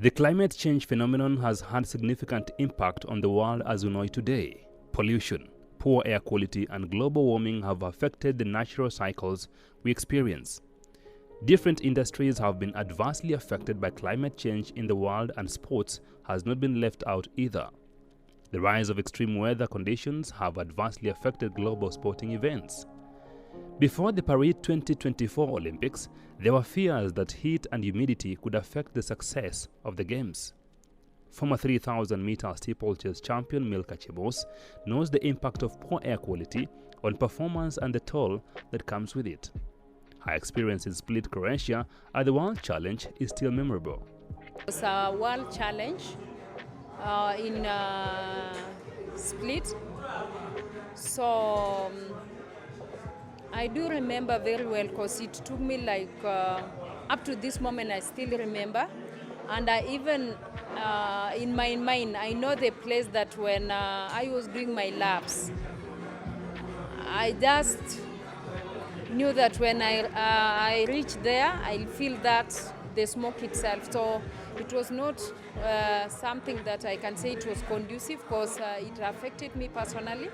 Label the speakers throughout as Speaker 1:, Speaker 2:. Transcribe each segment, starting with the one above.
Speaker 1: The climate change phenomenon has had significant impact on the world as we know it today. Pollution, poor air quality, and global warming have affected the natural cycles we experience. Different industries have been adversely affected by climate change in the world, and sports has not been left out either. The rise of extreme weather conditions have adversely affected global sporting events. Before the Paris 2024 Olympics, there were fears that heat and humidity could affect the success of the Games. Former 3,000-meter steeplechase champion Milka Chebos knows the impact of poor air quality on performance and the toll that comes with it. Her experience in Split, Croatia at the World Challenge is still memorable.
Speaker 2: It was a World Challenge in Split. So I do remember very well because it took me like up to this moment I still remember, and I even in my mind I know the place that when I was doing my laps, I just knew that when I reached there I'll feel that the smoke itself. So it was not something that I can say it was conducive, because it affected me personally.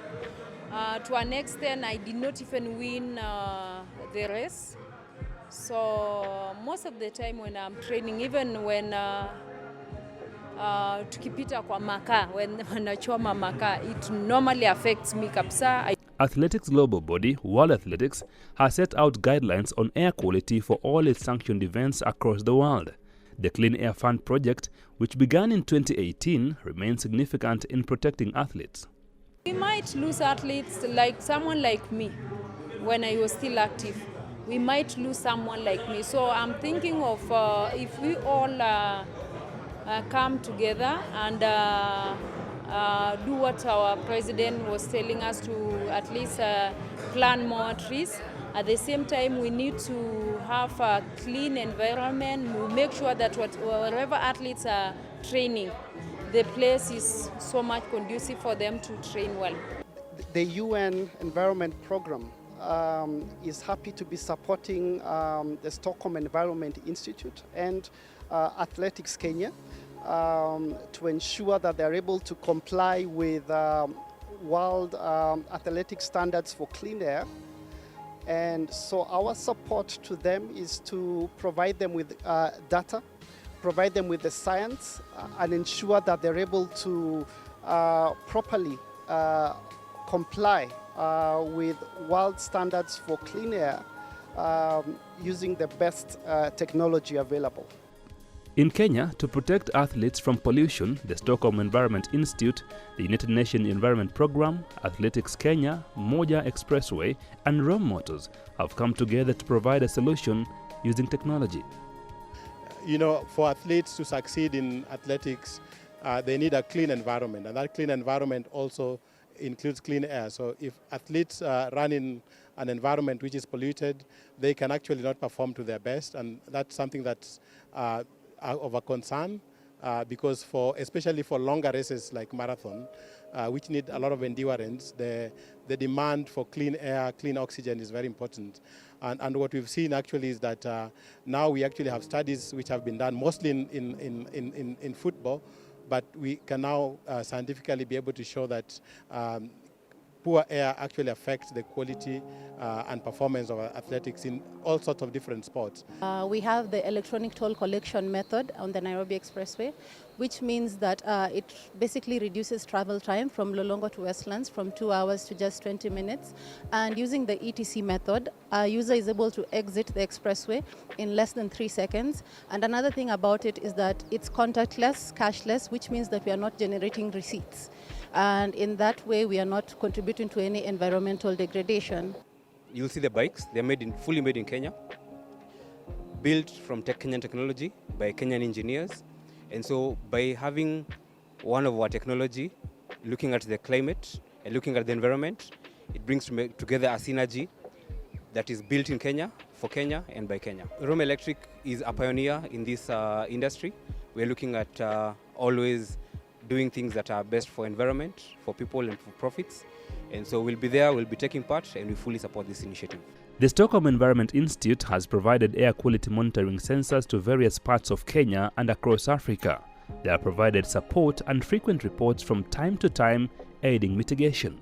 Speaker 2: To an extent, I did not even win the race. So most of the time when I'm training, even when tukipita kwa makaa, when nachoma makaa, it normally affects me kabisa.
Speaker 1: Athletics global body, World Athletics, has set out guidelines on air quality for all its sanctioned events across the world. The Clean Air Fund project, which began in 2018, remains significant in protecting athletes.
Speaker 2: We might lose athletes like someone like me when I was still active. We might lose someone like me. So I'm thinking of if we all come together and do what our president was telling us to at least plant more trees. At the same time, we need to have a clean environment. We make sure that wherever athletes are training, the place is so much conducive for them to train well.
Speaker 3: The UN Environment Program is happy to be supporting the Stockholm Environment Institute and Athletics Kenya to ensure that they're able to comply with world athletic standards for clean air. And so our support to them is to provide them with data, provide them with the science, and ensure that they're able to properly comply with world standards for clean air using the best technology available.
Speaker 1: In Kenya, to protect athletes from pollution, the Stockholm Environment Institute, the United Nations Environment Programme, Athletics Kenya, Moja Expressway, and Rome Motors have come together to provide a solution using technology.
Speaker 4: You know, for athletes to succeed in athletics, they need a clean environment, and that clean environment also includes clean air. So if athletes run in an environment which is polluted, they can actually not perform to their best, and that's something that's of a concern because especially for longer races like marathon, which need a lot of endurance, the demand for clean air, clean oxygen is very important. And what we've seen actually is that now we actually have studies which have been done mostly in football, but we can now scientifically be able to show that poor air actually affects the quality and performance of athletics in all sorts of different sports.
Speaker 5: We have the electronic toll collection method on the Nairobi Expressway, which means that it basically reduces travel time from Lolongo to Westlands from 2 hours to just 20 minutes. And using the ETC method, a user is able to exit the expressway in less than 3 seconds. And another thing about it is that it's contactless, cashless, which means that we are not generating receipts. And in that way, we are not contributing to any environmental degradation.
Speaker 6: You'll see the bikes, they're fully made in Kenya, built from Kenyan technology by Kenyan engineers. And so by having one of our technology, looking at the climate and looking at the environment, it brings together a synergy that is built in Kenya, for Kenya and by Kenya. Rome Electric is a pioneer in this industry. We're looking at always doing things that are best for environment, for people and for profits. And so we'll be there, we'll be taking part, and we fully support this initiative.
Speaker 1: The Stockholm Environment Institute has provided air quality monitoring sensors to various parts of Kenya and across Africa. They have provided support and frequent reports from time to time, aiding mitigation.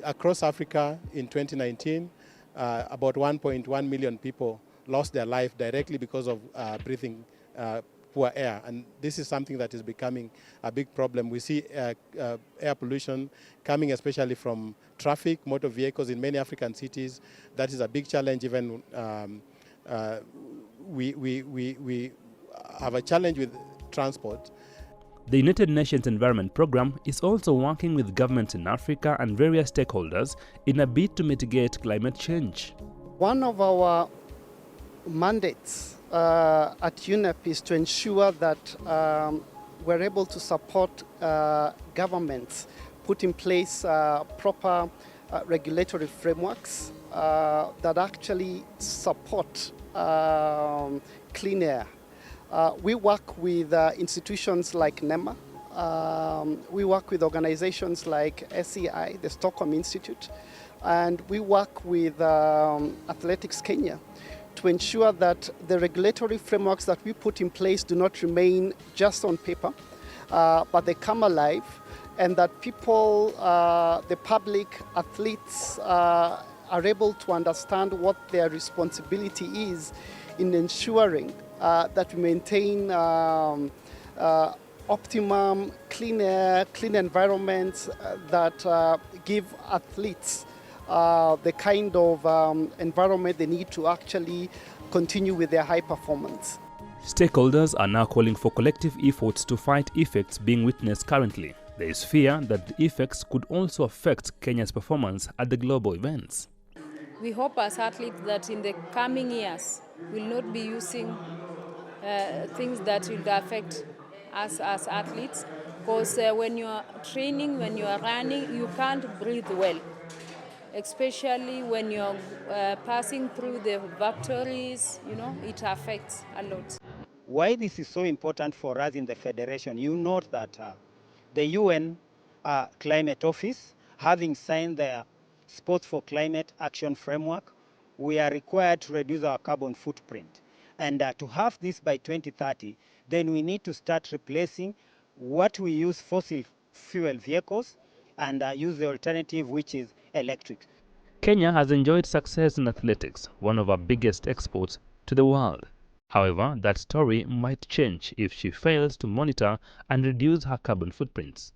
Speaker 4: Across Africa in 2019, about 1.1 million people lost their life directly because of breathing poor air, and this is something that is becoming a big problem. We see air pollution coming especially from traffic, motor vehicles in many African cities. That is a big challenge. Even we have a challenge with transport.
Speaker 1: The United Nations Environment Programme is also working with governments in Africa and various stakeholders in a bid to mitigate climate change.
Speaker 3: One of our mandates at UNEP is to ensure that we're able to support governments put in place proper regulatory frameworks that actually support clean air. We work with institutions like NEMA. We work with organizations like SEI, the Stockholm Institute, and we work with Athletics Kenya to ensure that the regulatory frameworks that we put in place do not remain just on paper, but they come alive, and that people, the public, athletes, are able to understand what their responsibility is in ensuring that we maintain optimum clean air, clean environments that give athletes the kind of environment they need to actually continue with their high performance.
Speaker 1: Stakeholders are now calling for collective efforts to fight effects being witnessed currently. There is fear that the effects could also affect Kenya's performance at the global events.
Speaker 2: We hope as athletes that in the coming years we'll not be using things that will affect us as athletes, because when you are training, when you are running, you can't breathe well, especially when you're passing through the factories, it affects a lot.
Speaker 7: Why this is so important for us in the Federation, you note that the UN Climate Office, having signed their Sports for Climate Action Framework, we are required to reduce our carbon footprint. And to have this by 2030, then we need to start replacing what we use fossil fuel vehicles and use the alternative, which is electric.
Speaker 1: Kenya has enjoyed success in athletics, one of our biggest exports to the world. However, that story might change if she fails to monitor and reduce her carbon footprints.